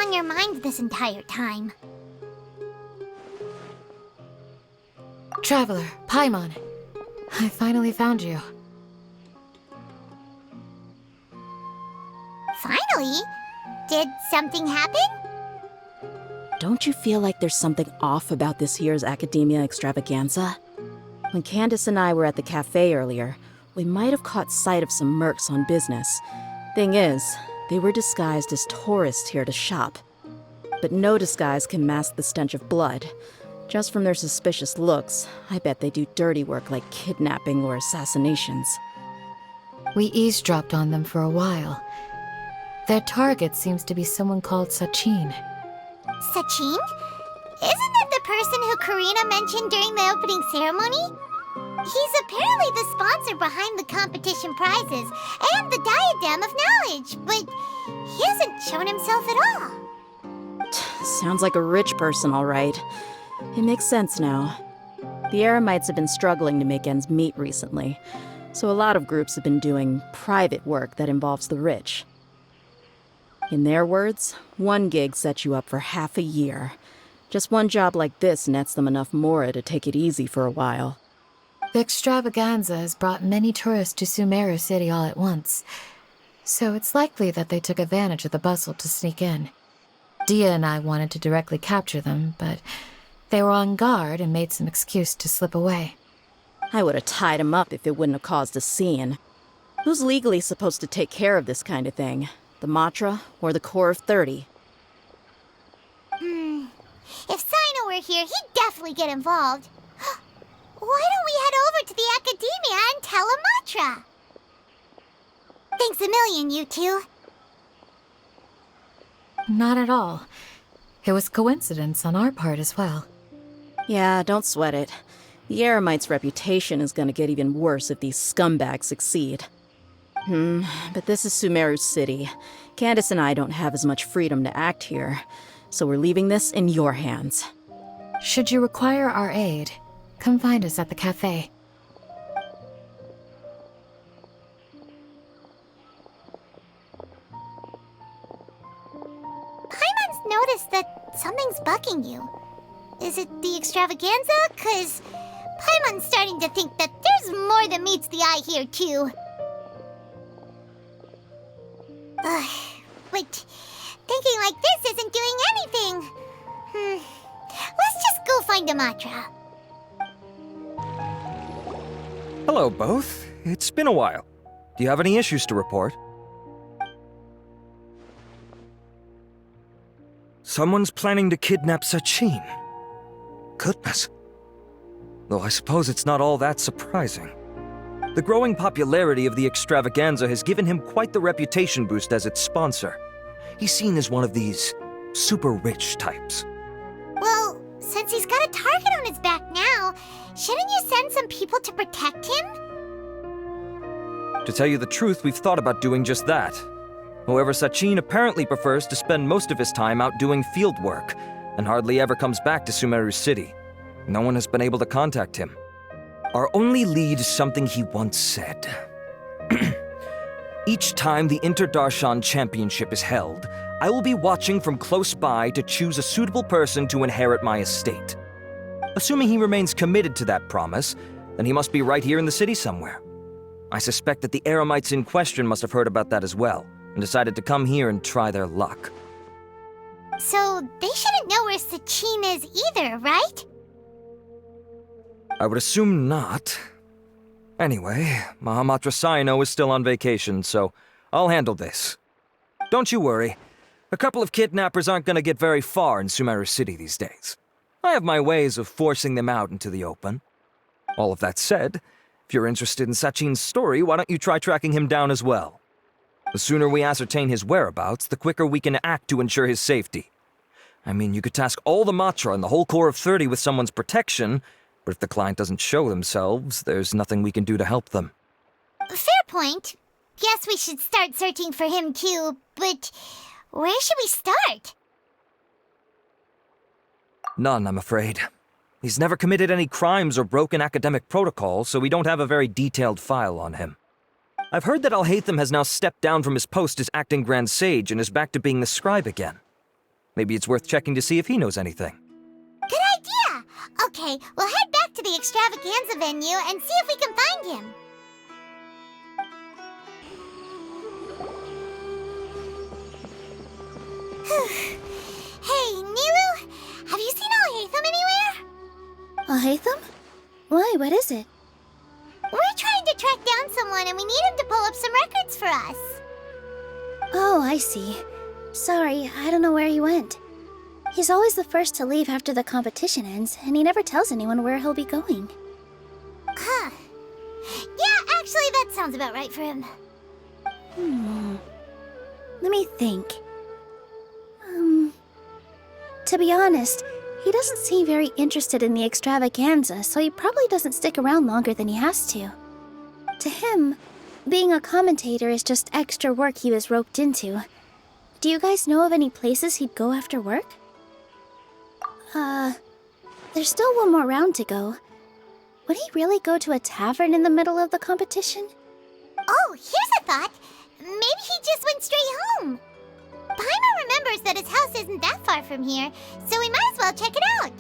on your mind this entire time? Traveler, Paimon. I finally found you. Finally? Did something happen? Don't you feel like there's something off about this year's Academia Extravaganza? When Candace and I were at the cafe earlier, we might have caught sight of some mercs on business. Thing is, they were disguised as tourists here to shop. But no disguise can mask the stench of blood. Just from their suspicious looks, I bet they do dirty work like kidnapping or assassinations. We eavesdropped on them for a while. Their target seems to be someone called Sachin. Sachin? Isn't that the person who Karina mentioned during the opening ceremony? He's apparently the sponsor behind the competition prizes and the Diadem of Knowledge, but he hasn't shown himself at all. Sounds like a rich person, all right. It makes sense now. The Eremites have been struggling to make ends meet recently, so a lot of groups have been doing private work that involves the rich. In their words, one gig sets you up for half a year. Just one job like this nets them enough mora to take it easy for a while. The extravaganza has brought many tourists to Sumeru City all at once, so it's likely that they took advantage of the bustle to sneak in. Dia and I wanted to directly capture them, but they were on guard and made some excuse to slip away. I would have tied him up if it wouldn't have caused a scene. Who's legally supposed to take care of this kind of thing? The Matra or the Core of 30? If Sino were here, he'd definitely get involved. Why don't we head over to the Academia and tell Amatra? Thanks a million, you two. Not at all. It was coincidence on our part as well. Yeah, don't sweat it. The Eremites' reputation is gonna get even worse if these scumbags succeed. But this is Sumeru City. Candace and I don't have as much freedom to act here, so we're leaving this in your hands. Should you require our aid, come find us at the cafe. Paimon's noticed that something's bugging you. Is it the extravaganza? 'Cause Paimon's starting to think that there's more than meets the eye here, too. But thinking like this isn't doing anything. Let's just go find Amatra. Hello, both. It's been a while. Do you have any issues to report? Someone's planning to kidnap Sachin. Goodness. Though I suppose it's not all that surprising. The growing popularity of the extravaganza has given him quite the reputation boost as its sponsor. He's seen as one of these super rich types. Well, since he's got a target on his back now, shouldn't you send some people to protect him? To tell you the truth, we've thought about doing just that. However, Sachin apparently prefers to spend most of his time out doing field work, and hardly ever comes back to Sumeru City. No one has been able to contact him. Our only lead is something he once said. Each time the Inter-Darshan Championship is held, I will be watching from close by to choose a suitable person to inherit my estate. Assuming he remains committed to that promise, then he must be right here in the city somewhere. I suspect that the Eremites in question must have heard about that as well, and decided to come here and try their luck. So they shouldn't know where Sachin is either, right? I would assume not. Anyway, Mahamatra Saino is still on vacation, so I'll handle this. Don't you worry. A couple of kidnappers aren't going to get very far in Sumeru City these days. I have my ways of forcing them out into the open. All of that said, if you're interested in Sachin's story, why don't you try tracking him down as well? The sooner we ascertain his whereabouts, the quicker we can act to ensure his safety. I mean, you could task all the Matra and the whole Core of 30 with someone's protection, but if the client doesn't show themselves, there's nothing we can do to help them. Fair point. Guess we should start searching for him too, but where should we start? None, I'm afraid. He's never committed any crimes or broken academic protocol, so we don't have a very detailed file on him. I've heard that Alhaitham has now stepped down from his post as acting Grand Sage and is back to being the scribe again. Maybe it's worth checking to see if he knows anything. Good idea! Okay, we'll head back to the extravaganza venue and see if we can find him. Hey, Nilu, have you seen Alhaitham anywhere? Alhaitham? Why, what is it? We're trying to track down someone and we need him to pull up some records for us. Oh, I see. Sorry, I don't know where he went. He's always the first to leave after the competition ends, and he never tells anyone where he'll be going. Huh. Yeah, actually, that sounds about right for him. Let me think. To be honest, he doesn't seem very interested in the extravaganza, so he probably doesn't stick around longer than he has to. To him, being a commentator is just extra work he was roped into. Do you guys know of any places he'd go after work? There's still one more round to go. Would he really go to a tavern in the middle of the competition? Oh, here's a thought. Maybe he just went straight home. Paimon remembers that his house isn't that far from here, so we might as well check it out.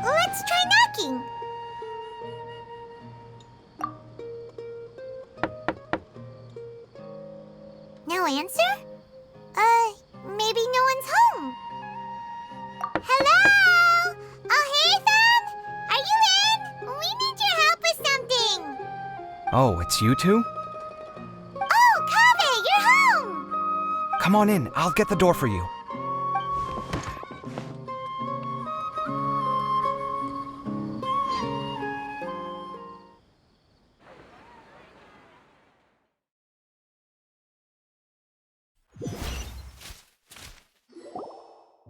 Let's try knocking. No answer? Maybe no one's home. Hello? Alhaitham? Are you in? We need your help with something. Oh, it's you two? Oh, Kaveh, you're home! Come on in, I'll get the door for you.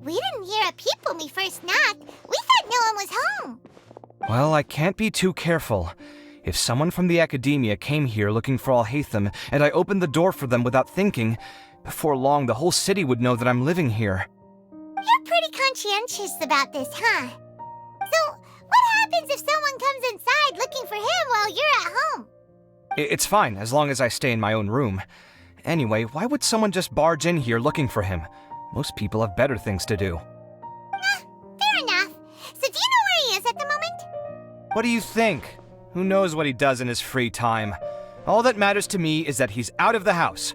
We didn't hear a peep when we first knocked. We thought no one was home. Well, I can't be too careful. If someone from the academia came here looking for Alhaitham, and I opened the door for them without thinking, before long the whole city would know that I'm living here. You're pretty conscientious about this, huh? So, what happens if someone comes inside looking for him while you're at home? It's fine, as long as I stay in my own room. Anyway, why would someone just barge in here looking for him? Most people have better things to do. Fair enough. So do you know where he is at the moment? What do you think? Who knows what he does in his free time? All that matters to me is that he's out of the house.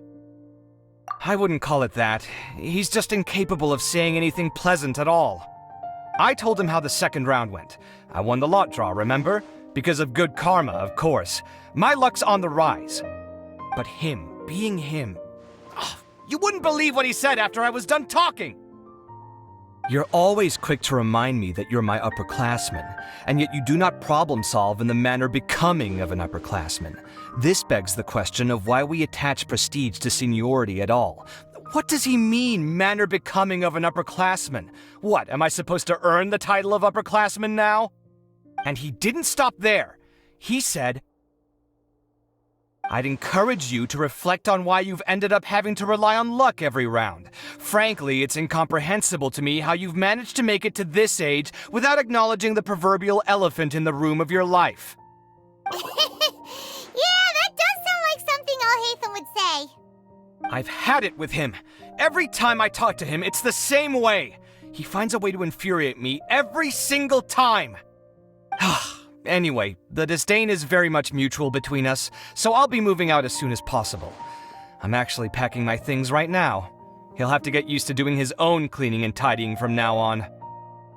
I wouldn't call it that. He's just incapable of saying anything pleasant at all. I told him how the second round went. I won the lot draw, remember? Because of good karma, of course. My luck's on the rise. But him, being him... You wouldn't believe what he said after I was done talking! You're always quick to remind me that you're my upperclassman, and yet you do not problem solve in the manner becoming of an upperclassman. This begs the question of why we attach prestige to seniority at all. What does he mean, manner becoming of an upperclassman? What, am I supposed to earn the title of upperclassman now? And he didn't stop there. He said, I'd encourage you to reflect on why you've ended up having to rely on luck every round. Frankly, it's incomprehensible to me how you've managed to make it to this age without acknowledging the proverbial elephant in the room of your life. Yeah, that does sound like something Alhaitham would say. I've had it with him. Every time I talk to him, it's the same way. He finds a way to infuriate me every single time. Anyway, the disdain is very much mutual between us, so I'll be moving out as soon as possible. I'm actually packing my things right now. He'll have to get used to doing his own cleaning and tidying from now on.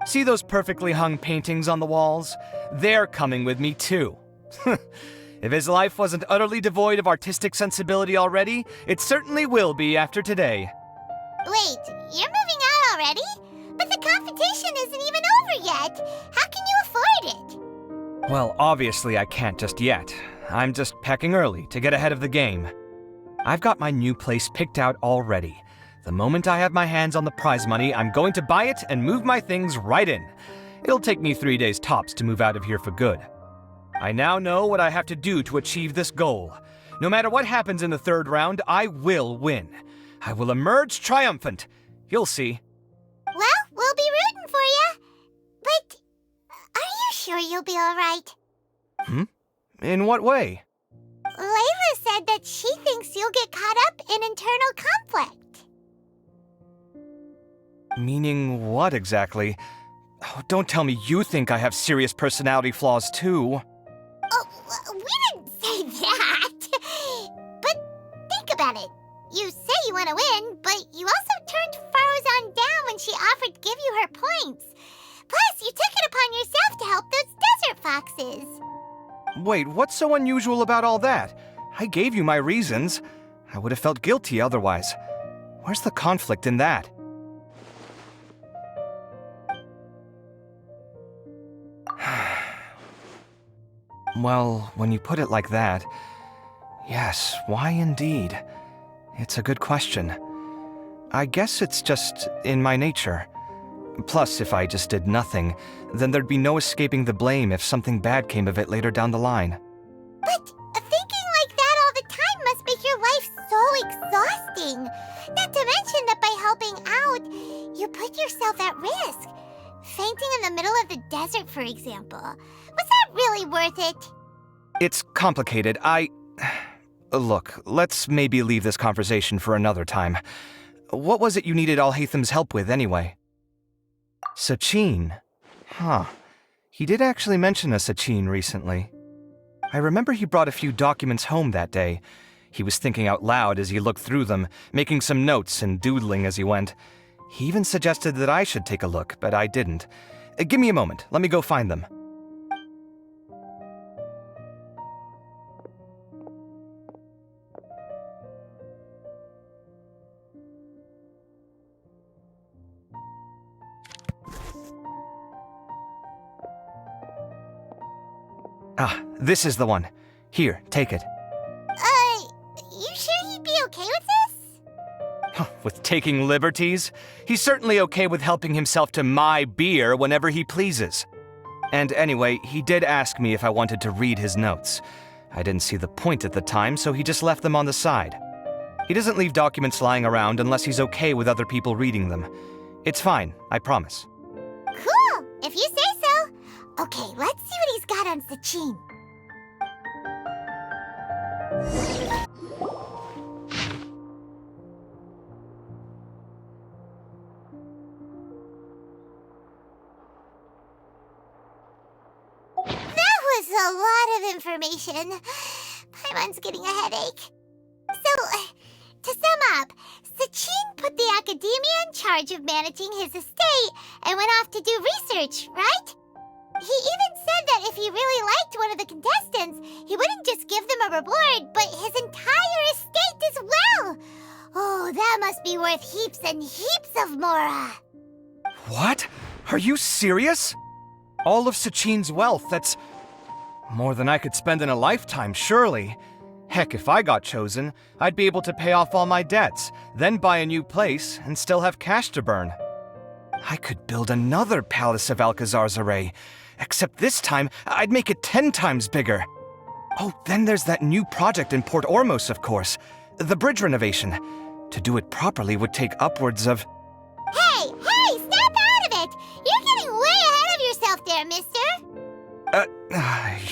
See those perfectly hung paintings on the walls? They're coming with me too. If his life wasn't utterly devoid of artistic sensibility already, it certainly will be after today. Wait, you're moving out already? But the competition isn't even over yet. How can you afford it? Well, obviously I can't just yet. I'm just packing early to get ahead of the game. I've got my new place picked out already. The moment I have my hands on the prize money, I'm going to buy it and move my things right in. It'll take me 3 days tops to move out of here for good. I now know what I have to do to achieve this goal. No matter what happens in the third round, I will win. I will emerge triumphant. You'll see. Well, we'll be rooting for you. But are you sure you'll be all right? In what way? Like, said that she thinks you'll get caught up in internal conflict. Meaning what exactly? Oh, don't tell me you think I have serious personality flaws too. Oh, we didn't say that. But think about it. You say you want to win, but you also turned Faruzan down when she offered to give you her points. Plus, you took it upon yourself to help those desert foxes. Wait, what's so unusual about all that? I gave you my reasons. I would have felt guilty otherwise. Where's the conflict in that? Well, when you put it like that, yes, why indeed? It's a good question. I guess it's just in my nature. Plus, if I just did nothing, then there'd be no escaping the blame if something bad came of it later down the line. But thinking like that all the time must make your life so exhausting. Not to mention that by helping out, you put yourself at risk. Fainting in the middle of the desert, for example. Was that really worth it? It's complicated. Look, let's maybe leave this conversation for another time. What was it you needed Alhatham's help with, anyway? Sachin? Huh. He did actually mention a Sachin recently. I remember he brought a few documents home that day. He was thinking out loud as he looked through them, making some notes and doodling as he went. He even suggested that I should take a look, but I didn't. Give me a moment. Let me go find them. Ah, this is the one. Here, take it. You sure he'd be okay with this? With taking liberties? He's certainly okay with helping himself to my beer whenever he pleases. And anyway, he did ask me if I wanted to read his notes. I didn't see the point at the time, so he just left them on the side. He doesn't leave documents lying around unless he's okay with other people reading them. It's fine, I promise. Cool, if you say so. Okay, let's see what he's got on Sachin. That was a lot of information. Paimon's getting a headache. So, to sum up, Sachin put the academia in charge of managing his estate and went off to do research, right? He even said that if he really liked one of the contestants, he wouldn't just give them a reward, but his entire estate as well. Oh, that must be worth heaps and heaps of Mora. What? Are you serious? All of Sachin's wealth, that's more than I could spend in a lifetime, surely. Heck, if I got chosen, I'd be able to pay off all my debts, then buy a new place, and still have cash to burn. I could build another Palace of Alcazar's array, except this time, I'd make it 10 times bigger. Oh, then there's that new project in Port Ormos, of course. The bridge renovation. To do it properly would take upwards of... Hey, snap out of it! You're getting way ahead of yourself there, mister.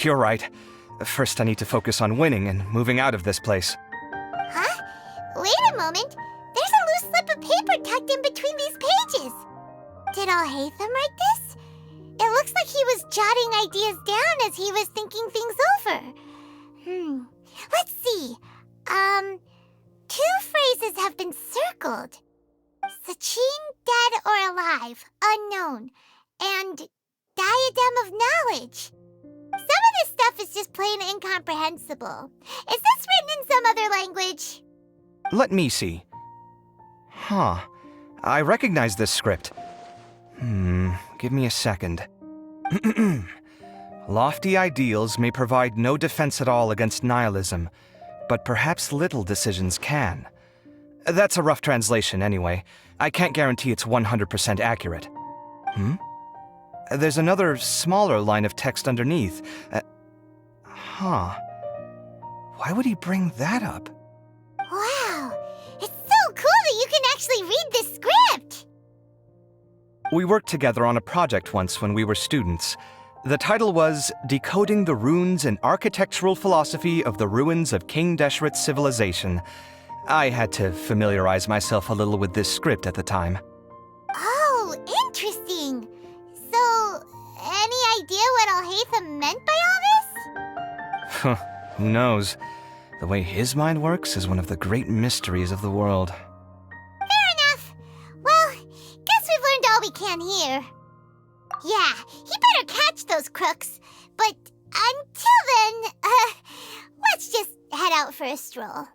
You're right. First, I need to focus on winning and moving out of this place. Huh? Wait a moment. There's a loose slip of paper tucked in between these pages. Did Alhaitham write this? It looks like he was jotting ideas down as he was thinking things over. Let's see. 2 phrases have been circled. Sachin, dead or alive, unknown. And diadem of knowledge. Some of this stuff is just plain incomprehensible. Is this written in some other language? Let me see. Huh. I recognize this script. Give me a second. Lofty ideals may provide no defense at all against nihilism, but perhaps little decisions can. That's a rough translation anyway. I can't guarantee it's 100% accurate. There's another smaller line of text underneath. Why would he bring that up? Wow, it's so cool that you can actually read this script! We worked together on a project once when we were students. The title was Decoding the Runes and Architectural Philosophy of the Ruins of King Deshret's Civilization. I had to familiarize myself a little with this script at the time. Oh, interesting. So, any idea what Alhaitham meant by all this? Who knows? The way his mind works is one of the great mysteries of the world. Fair enough. Well, guess we've learned all we can here. Yeah, he better catch those crooks. But until then, let's just head out for a stroll.